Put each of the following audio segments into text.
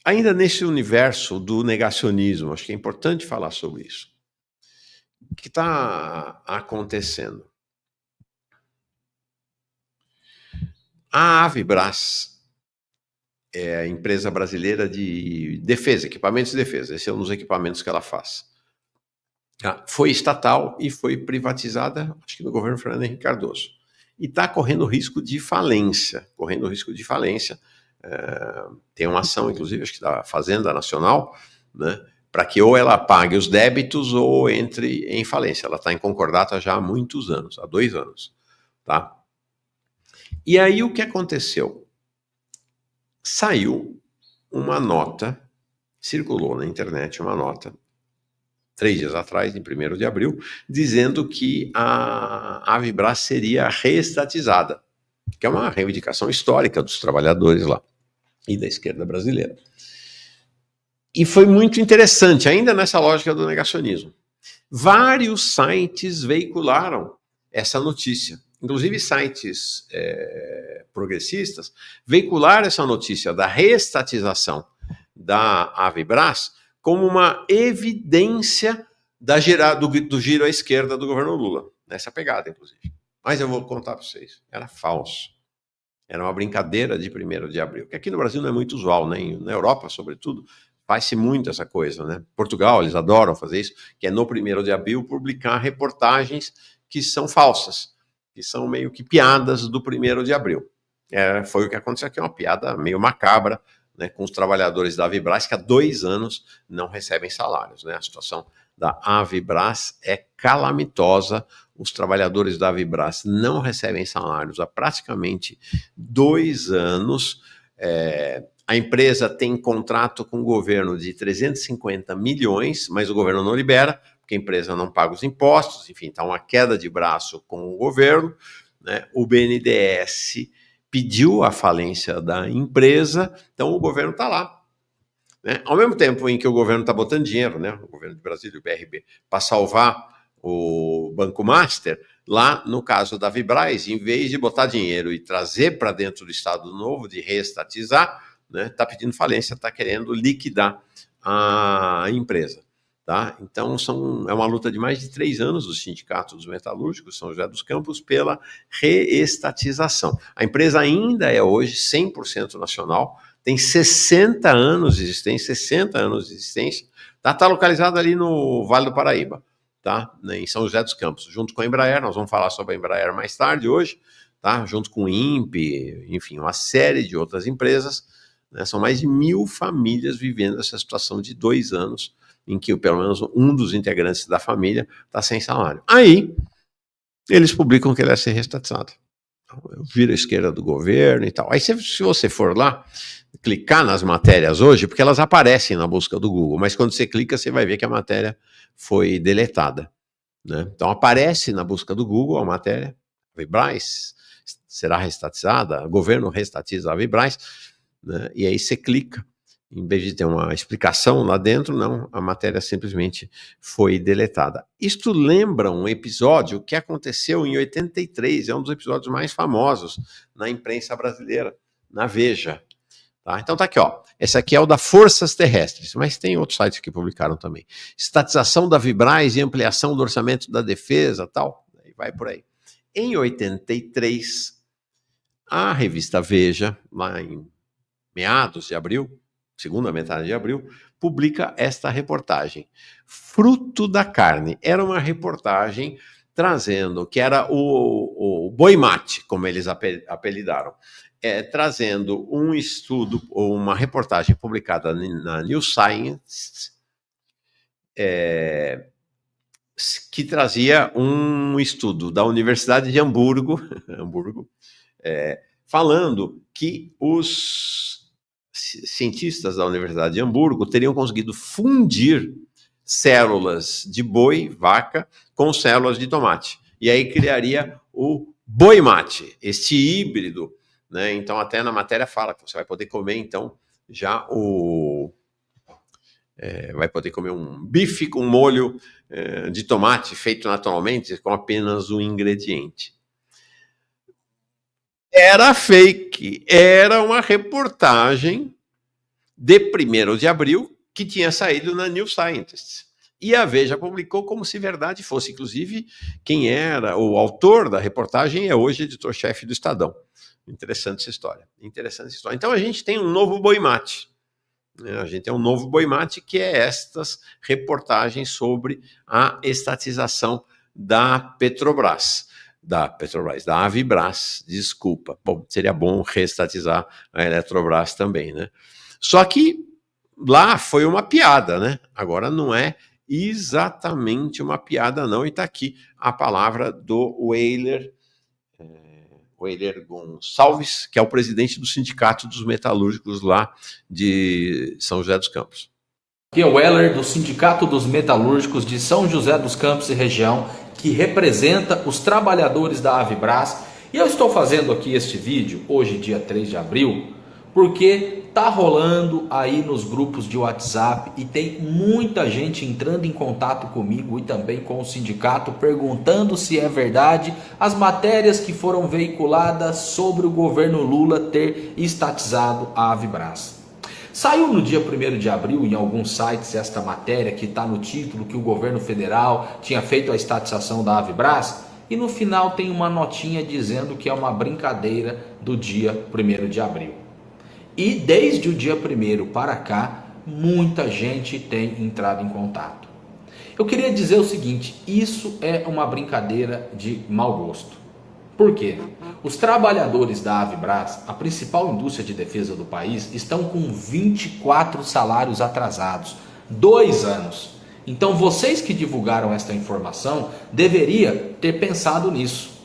ainda nesse universo do negacionismo, acho que é importante falar sobre isso. O que está acontecendo? A Avibras é a empresa brasileira de defesa, equipamentos de defesa. Esse é um dos equipamentos que ela faz. Foi estatal e foi privatizada, acho que no governo Fernando Henrique Cardoso. E está correndo risco de falência. Tem uma ação, inclusive, acho que da Fazenda Nacional, né, para que ou ela pague os débitos ou entre em falência. Ela está em concordata já há muitos anos, há 2 anos. Tá? E aí o que aconteceu? Saiu uma nota, circulou na internet uma nota, 3 dias atrás, em 1º de abril, dizendo que a Avibras seria reestatizada, que é uma reivindicação histórica dos trabalhadores lá e da esquerda brasileira. E foi muito interessante, ainda nessa lógica do negacionismo. Vários sites veicularam essa notícia, inclusive sites progressistas, veicularam essa notícia da reestatização da Avibras como uma evidência do giro à esquerda do governo Lula, nessa pegada, inclusive. Mas eu vou contar para vocês, era falso. Era uma brincadeira de 1º de abril, que aqui no Brasil não é muito usual, né? Na Europa, sobretudo, faz-se muito essa coisa, né? Portugal, eles adoram fazer isso, que é no 1º de abril publicar reportagens que são falsas, que são meio que piadas do 1º de abril. Foi o que aconteceu aqui, uma piada meio macabra, né, com os trabalhadores da Avibras, que há 2 anos não recebem salários, né? A situação da Avibras é calamitosa. Os trabalhadores da Avibras não recebem salários há praticamente 2 anos. A empresa tem contrato com o governo de 350 milhões, mas o governo não libera, porque a empresa não paga os impostos, enfim, está uma queda de braço com o governo, né? O BNDES pediu a falência da empresa, então o governo está lá. Né? Ao mesmo tempo em que o governo está botando dinheiro, né, o governo de Brasília e o BRB, para salvar o Banco Master, lá no caso da Avibras, em vez de botar dinheiro e trazer para dentro do Estado Novo, de reestatizar, né, está pedindo falência, está querendo liquidar a empresa. Tá? Então, é uma luta de mais de 3 anos do Sindicato dos Metalúrgicos, São José dos Campos, pela reestatização. A empresa ainda é hoje 100% nacional, tem 60 anos de existência, está localizada ali no Vale do Paraíba, tá? Em São José dos Campos, junto com a Embraer. Nós vamos falar sobre a Embraer mais tarde hoje, tá? Junto com o INPE, enfim, uma série de outras empresas, né? São mais de 1.000 famílias vivendo essa situação de 2 anos, em que pelo menos um dos integrantes da família está sem salário. Aí, eles publicam que ele vai ser reestatizado. Vira a esquerda do governo e tal. Aí, se você for lá, clicar nas matérias hoje, porque elas aparecem na busca do Google, mas quando você clica, você vai ver que a matéria foi deletada. Né? Então, aparece na busca do Google a matéria, Avibras será reestatizada, o governo reestatiza a Avibras, né? E aí você clica. Em vez de ter uma explicação lá dentro, não, a matéria simplesmente foi deletada. Isto lembra um episódio que aconteceu em 83, é um dos episódios mais famosos na imprensa brasileira, na Veja. Tá? Então tá aqui, ó. Esse aqui é o da Forças Terrestres, mas tem outros sites que publicaram também. Estatização da Avibras e ampliação do orçamento da defesa, tal, e vai por aí. Em 83, a revista Veja, lá em meados de abril, segunda metade de abril, publica esta reportagem. Fruto da Carne. Era uma reportagem trazendo, que era o boi mate, como eles apelidaram, trazendo um estudo, ou uma reportagem publicada na New Science, que trazia um estudo da Universidade de Hamburgo, falando que os cientistas da Universidade de Hamburgo teriam conseguido fundir células de boi, vaca, com células de tomate. E aí criaria o boi mate, este híbrido, né? Então até na matéria fala que você vai poder comer, então, já vai poder comer um bife com molho de tomate feito naturalmente, com apenas um ingrediente. Era fake, era uma reportagem de 1º de abril, que tinha saído na New Scientist. E a Veja publicou como se verdade fosse. Inclusive, quem era o autor da reportagem é hoje editor-chefe do Estadão. Interessante essa história. Interessante essa história. Então, a gente tem um novo boi-mate. A gente tem um novo boi-mate, que é estas reportagens sobre a estatização da Petrobras. Da Avibras, desculpa. Bom, seria bom reestatizar a Eletrobras também, né? Só que lá foi uma piada, né? Agora não é exatamente uma piada, não. E está aqui a palavra do Weiler Gonçalves, que é o presidente do Sindicato dos Metalúrgicos lá de São José dos Campos. Aqui é o Weller do Sindicato dos Metalúrgicos de São José dos Campos e região, que representa os trabalhadores da Avibras. E eu estou fazendo aqui este vídeo, hoje dia 3 de abril, porque tá rolando aí nos grupos de WhatsApp e tem muita gente entrando em contato comigo e também com o sindicato, perguntando se é verdade as matérias que foram veiculadas sobre o governo Lula ter estatizado a Avibras. Saiu no dia 1º de abril em alguns sites esta matéria que está no título, que o governo federal tinha feito a estatização da Avibras, e no final tem uma notinha dizendo que é uma brincadeira do dia 1º de abril. E desde o dia 1º para cá, muita gente tem entrado em contato. Eu queria dizer o seguinte, isso é uma brincadeira de mau gosto. Por quê? Os trabalhadores da Avibras, a principal indústria de defesa do país, estão com 24 salários atrasados. 2 anos. Então vocês que divulgaram esta informação deveriam ter pensado nisso.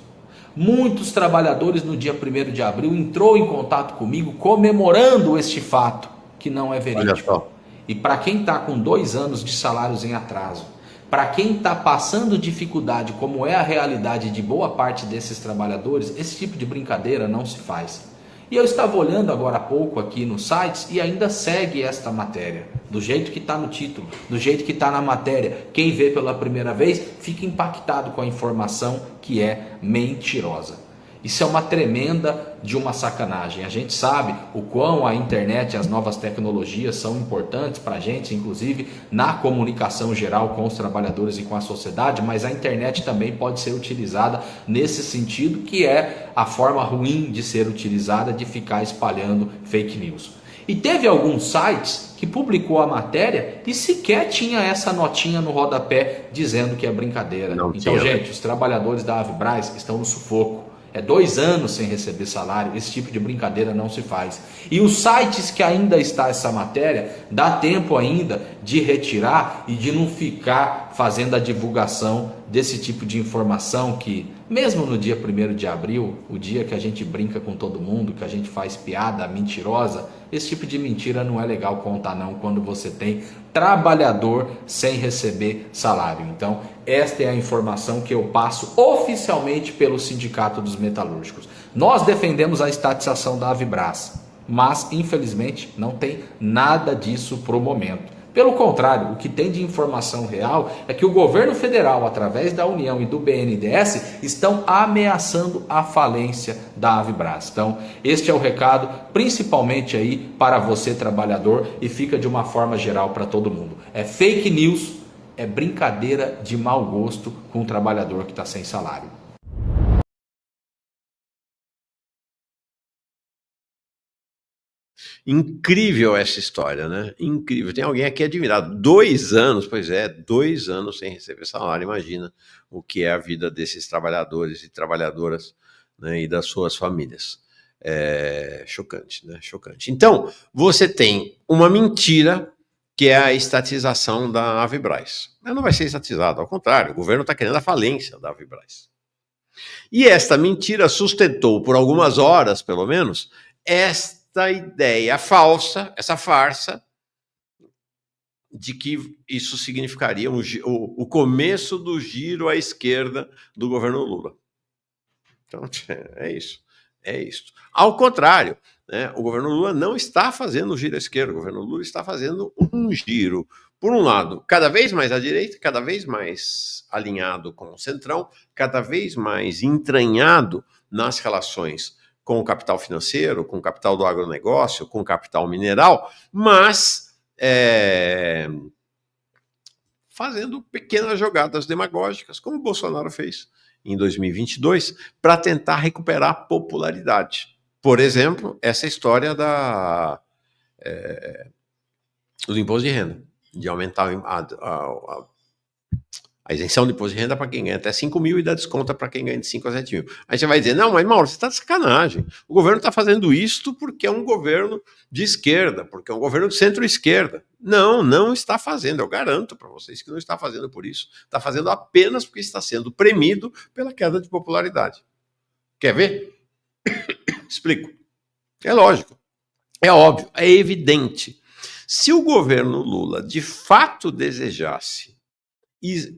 Muitos trabalhadores no dia 1º de abril entrou em contato comigo comemorando este fato, que não é verídico. E para quem está com 2 anos de salários em atraso, para quem está passando dificuldade, como é a realidade de boa parte desses trabalhadores, esse tipo de brincadeira não se faz. E eu estava olhando agora há pouco aqui nos sites e ainda segue esta matéria, do jeito que está no título, do jeito que está na matéria. Quem vê pela primeira vez fica impactado com a informação que é mentirosa. Isso é uma tremenda de uma sacanagem. A gente sabe o quão a internet e as novas tecnologias são importantes para a gente, inclusive na comunicação geral com os trabalhadores e com a sociedade, mas a internet também pode ser utilizada nesse sentido, que é a forma ruim de ser utilizada, de ficar espalhando fake news. E teve alguns sites que publicou a matéria e sequer tinha essa notinha no rodapé dizendo que é brincadeira. Então, gente, os trabalhadores da Avibras estão no sufoco. É 2 anos sem receber salário, esse tipo de brincadeira não se faz. E os sites que ainda está essa matéria, dá tempo ainda de retirar e de não ficar fazendo a divulgação desse tipo de informação que, mesmo no dia 1º de abril, o dia que a gente brinca com todo mundo, que a gente faz piada mentirosa, esse tipo de mentira não é legal contar não, quando você tem trabalhador sem receber salário. Então, esta é a informação que eu passo oficialmente pelo Sindicato dos Metalúrgicos. Nós defendemos a estatização da Avibras, mas infelizmente não tem nada disso para o momento. Pelo contrário, o que tem de informação real é que o governo federal, através da União e do BNDES, estão ameaçando a falência da Avibras. Então, este é o recado, principalmente aí para você, trabalhador, e fica de uma forma geral para todo mundo. É fake news, é brincadeira de mau gosto com o trabalhador que está sem salário. Incrível essa história, né? Incrível. Tem alguém aqui admirado. 2 anos, pois é, 2 anos sem receber salário. Imagina o que é a vida desses trabalhadores e trabalhadoras, né, e das suas famílias. É chocante, né? Chocante. Então, você tem uma mentira que é a estatização da Avibras. Ela não vai ser estatizada, ao contrário, o governo está querendo a falência da Avibras. E esta mentira sustentou, por algumas horas, pelo menos, esta ideia falsa, essa farsa, de que isso significaria o começo do giro à esquerda do governo Lula. Então, é isso. É isso. Ao contrário, né, o governo Lula não está fazendo o giro à esquerda, o governo Lula está fazendo um giro, por um lado, cada vez mais à direita, cada vez mais alinhado com o centrão, cada vez mais entranhado nas relações com o capital financeiro, com o capital do agronegócio, com o capital mineral, mas fazendo pequenas jogadas demagógicas, como o Bolsonaro fez em 2022, para tentar recuperar popularidade. Por exemplo, essa história do imposto de renda, de aumentar a isenção de imposto de renda para quem ganha até 5 mil e dá desconto para quem ganha de 5 a 7 mil. Aí você vai dizer, não, mas Mauro, você está de sacanagem. O governo está fazendo isto porque é um governo de esquerda, porque é um governo de centro-esquerda. Não, não está fazendo, eu garanto para vocês que não está fazendo por isso. Está fazendo apenas porque está sendo premido pela queda de popularidade. Quer ver? Explico. É lógico, é óbvio, é evidente. Se o governo Lula de fato desejasse,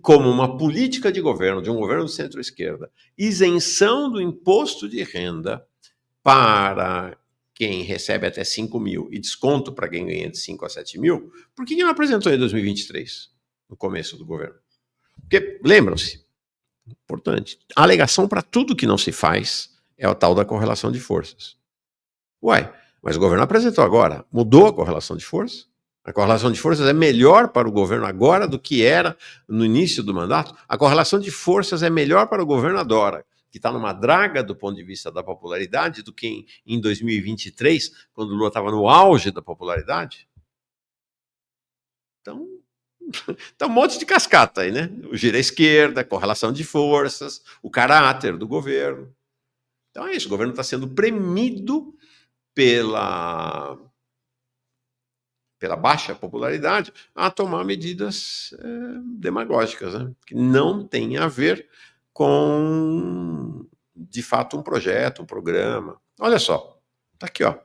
como uma política de governo, de um governo de centro-esquerda, isenção do imposto de renda para quem recebe até 5 mil e desconto para quem ganha de 5 a 7 mil, por que não apresentou em 2023, no começo do governo? Porque, lembram-se, importante, a alegação para tudo que não se faz é o tal da correlação de forças. Uai, mas o governo apresentou agora, mudou a correlação de forças? A correlação de forças é melhor para o governo agora do que era no início do mandato? A correlação de forças é melhor para o governo agora, que está numa draga do ponto de vista da popularidade, do que em 2023, quando o Lula estava no auge da popularidade? Então, tá um monte de cascata aí, né? O gira à esquerda, a correlação de forças, o caráter do governo. Então é isso, o governo está sendo premido pela baixa popularidade, a tomar medidas demagógicas, né? Que não tem a ver com, de fato, um projeto, um programa. Olha só, tá aqui, ó. O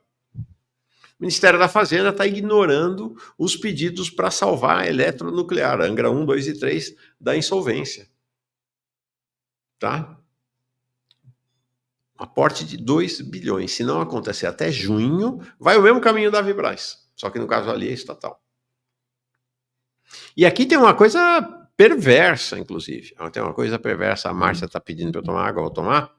Ministério da Fazenda está ignorando os pedidos para salvar a eletronuclear, Angra 1, 2 e 3, da insolvência. Tá? Um aporte de 2 bilhões. Se não acontecer até junho, vai o mesmo caminho da Vibraz. Só que no caso ali é estatal. E aqui tem uma coisa perversa, inclusive. Tem uma coisa perversa. A Márcia está pedindo para eu tomar água, eu vou tomar.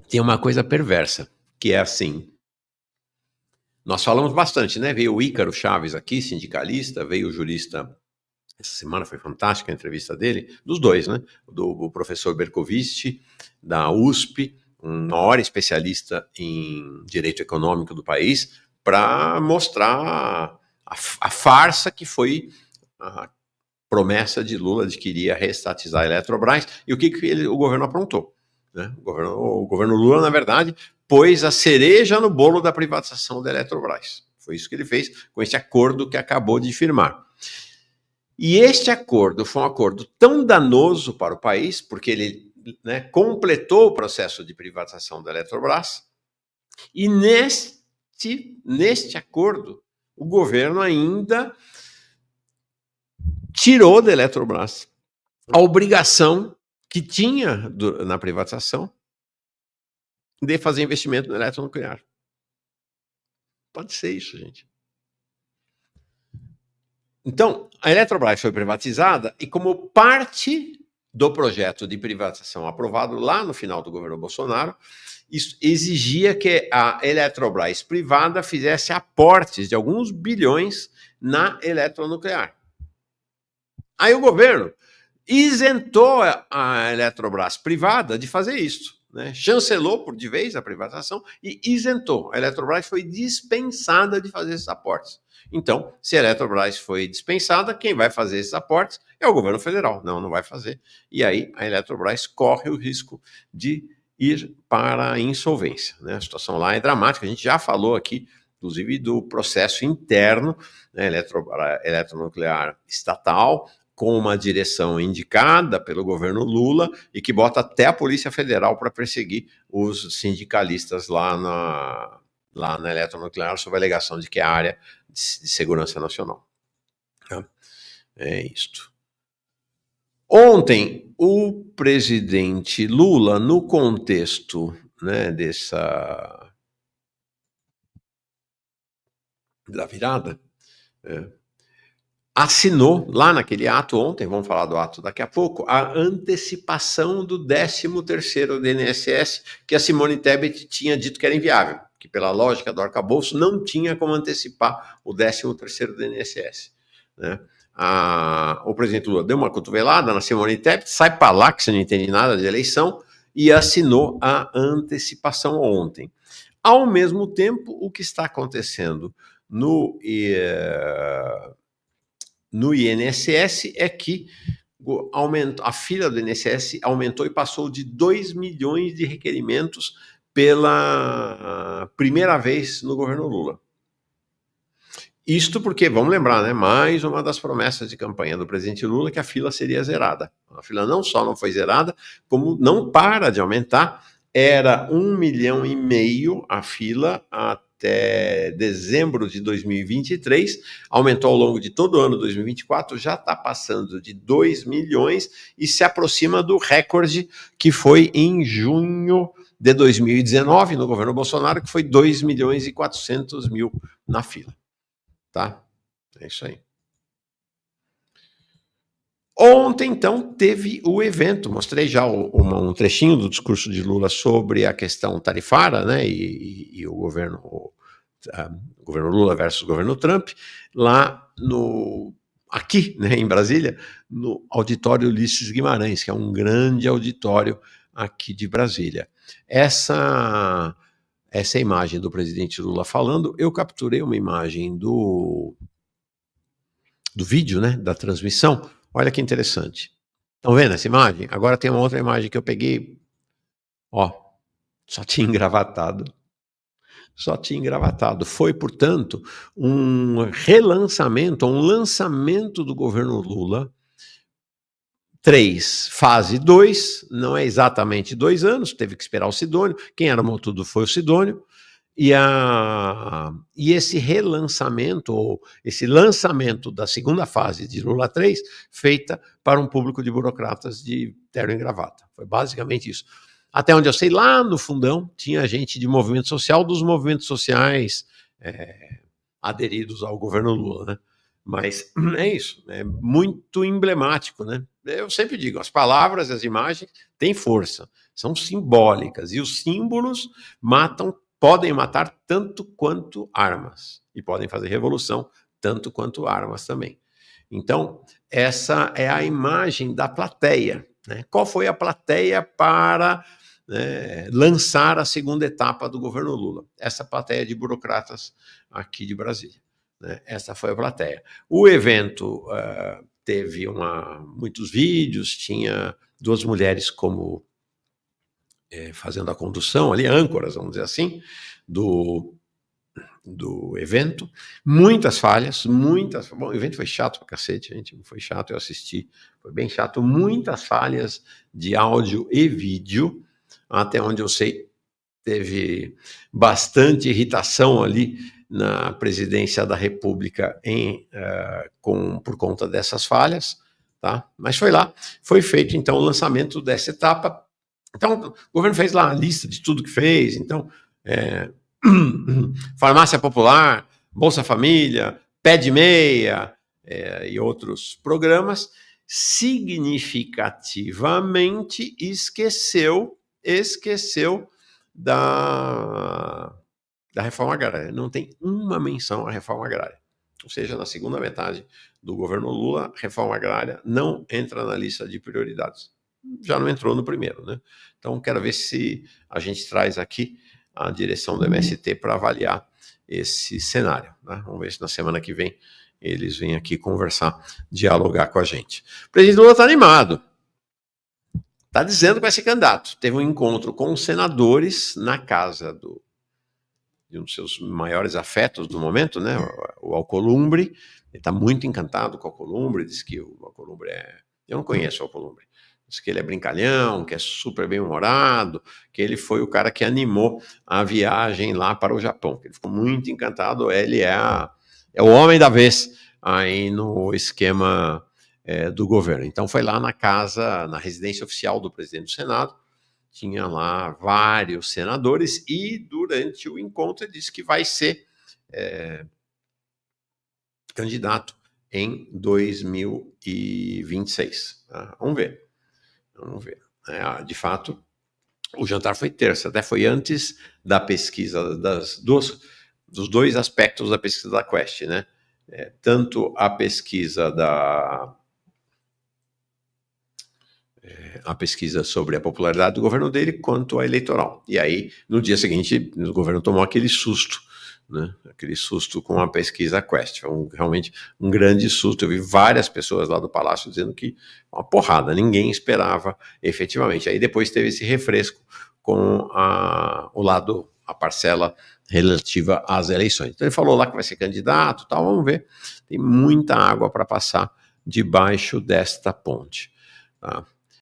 Tem uma coisa perversa, que é assim. Nós falamos bastante, né? Veio o Ícaro Chaves aqui, sindicalista, veio o jurista. Essa semana foi fantástica a entrevista dele, dos dois, né? Do professor Bercovici, da USP, um maior especialista em direito econômico do país, para mostrar a farsa que foi a promessa de Lula de que iria reestatizar a Eletrobras e o que o governo aprontou. Né? O governo Lula, na verdade, pôs a cereja no bolo da privatização da Eletrobras. Foi isso que ele fez com esse acordo que acabou de firmar. E este acordo foi um acordo tão danoso para o país, porque ele completou o processo de privatização da Eletrobras, e neste acordo, o governo ainda tirou da Eletrobras a obrigação que tinha na privatização de fazer investimento no eletronuclear. Pode ser isso, gente. Então, a Eletrobras foi privatizada e, como parte do projeto de privatização aprovado lá no final do governo Bolsonaro, isso exigia que a Eletrobras privada fizesse aportes de alguns bilhões na eletronuclear. Aí o governo isentou a Eletrobras privada de fazer isso. Né? Chancelou por de vez a privatização e isentou. A Eletrobras foi dispensada de fazer esses aportes. Então, se a Eletrobras foi dispensada, quem vai fazer esses aportes é o governo federal. Não, não vai fazer. E aí a Eletrobras corre o risco de ir para a insolvência. Né? A situação lá é dramática. A gente já falou aqui, inclusive, do processo interno, né? Eletronuclear estatal, com uma direção indicada pelo governo Lula e que bota até a Polícia Federal para perseguir os sindicalistas lá na eletronuclear sob a alegação de que é a área de segurança nacional. É isto. Ontem, o presidente Lula, no contexto da virada, assinou lá naquele ato ontem, vamos falar do ato daqui a pouco, a antecipação do 13º do INSS, que a Simone Tebet tinha dito que era inviável, que pela lógica do arcabouço não tinha como antecipar o 13º do INSS, né? O presidente Lula deu uma cotovelada na Simone Tebet, sai para lá que você não entende nada de eleição, e assinou a antecipação ontem. Ao mesmo tempo, o que está acontecendo no INSS é que a fila do INSS aumentou e passou de 2 milhões de requerimentos pela primeira vez no governo Lula. Isto porque, vamos lembrar, né, mais uma das promessas de campanha do presidente Lula, que a fila seria zerada. A fila não só não foi zerada, como não para de aumentar. Era 1,5 milhão a fila até dezembro de 2023, aumentou ao longo de todo o ano 2024, já está passando de 2 milhões e se aproxima do recorde que foi em junho de 2019, no governo Bolsonaro, que foi 2 milhões e 400 mil na fila. Tá? É isso aí. Ontem, então, teve o evento. Mostrei já um trechinho do discurso de Lula sobre a questão tarifária, né? E o governo Lula versus o governo Trump, lá aqui, né, em Brasília, no auditório Ulisses Guimarães, que é um grande auditório aqui de Brasília. Essa imagem do presidente Lula falando, eu capturei uma imagem do vídeo, né, da transmissão. Olha que interessante. Estão vendo essa imagem? Agora tem uma outra imagem que eu peguei. Ó, só tinha engravatado. Só tinha engravatado. Foi, portanto, um relançamento, um lançamento do governo Lula 3, fase 2, não é exatamente 2 anos, teve que esperar o Sidônio. Quem armou tudo foi o Sidônio. E esse relançamento, ou esse lançamento da segunda fase de Lula 3, feita para um público de burocratas de terno e gravata. Foi basicamente isso. Até onde eu sei, lá no fundão, tinha gente de movimento social, dos movimentos sociais aderidos ao governo Lula, né? Mas é isso, é muito emblemático, né? Eu sempre digo, as palavras e as imagens têm força, são simbólicas, e os símbolos podem matar tanto quanto armas, e podem fazer revolução tanto quanto armas também. Então, essa é a imagem da plateia, né? Qual foi a plateia para lançar a segunda etapa do governo Lula? Essa plateia de burocratas aqui de Brasília, né? Essa foi a plateia. O evento teve muitos vídeos, tinha 2 mulheres como fazendo a condução ali, âncoras, vamos dizer assim, do evento. Muitas falhas, Bom, o evento foi chato pra cacete, gente. Foi chato, eu assisti. Foi bem chato. Muitas falhas de áudio e vídeo. Até onde eu sei, teve bastante irritação ali na presidência da República por conta dessas falhas, tá? Mas foi lá, foi feito então o lançamento dessa etapa. Então, o governo fez lá a lista de tudo que fez. Então, farmácia popular, Bolsa Família, Pé de Meia e outros programas, significativamente esqueceu da reforma agrária. Não tem uma menção à reforma agrária. Ou seja, na segunda metade do governo Lula, a reforma agrária não entra na lista de prioridades. Já não entrou no primeiro, né? Então, quero ver se a gente traz aqui a direção do MST para avaliar esse cenário, né? Vamos ver se na semana que vem eles vêm aqui conversar, dialogar com a gente. O presidente Lula está animado. Está dizendo que vai ser candidato. Teve um encontro com os senadores na casa de um dos seus maiores afetos do momento, né? O Alcolumbre. Ele está muito encantado com o Alcolumbre, diz que o Alcolumbre Eu não conheço o Alcolumbre. Diz que ele é brincalhão, que é super bem-humorado, que ele foi o cara que animou a viagem lá para o Japão. Ele ficou muito encantado, ele é o homem da vez aí no esquema do governo. Então foi lá na casa, na residência oficial do presidente do Senado, tinha lá vários senadores e durante o encontro ele disse que vai ser candidato em 2026. Tá? Vamos ver. De fato, o jantar foi terça, até foi antes da pesquisa dos dois aspectos da pesquisa da Quest, né? Tanto a pesquisa sobre a popularidade do governo dele, quanto a eleitoral. E aí, no dia seguinte, o governo tomou aquele susto, né? Aquele susto com a pesquisa Quest. Foi realmente um grande susto. Eu vi várias pessoas lá do Palácio dizendo que uma porrada, ninguém esperava efetivamente. Aí depois teve esse refresco com a parcela relativa às eleições. Então ele falou lá que vai ser candidato, tal, vamos ver. Tem muita água para passar debaixo desta ponte. Tá?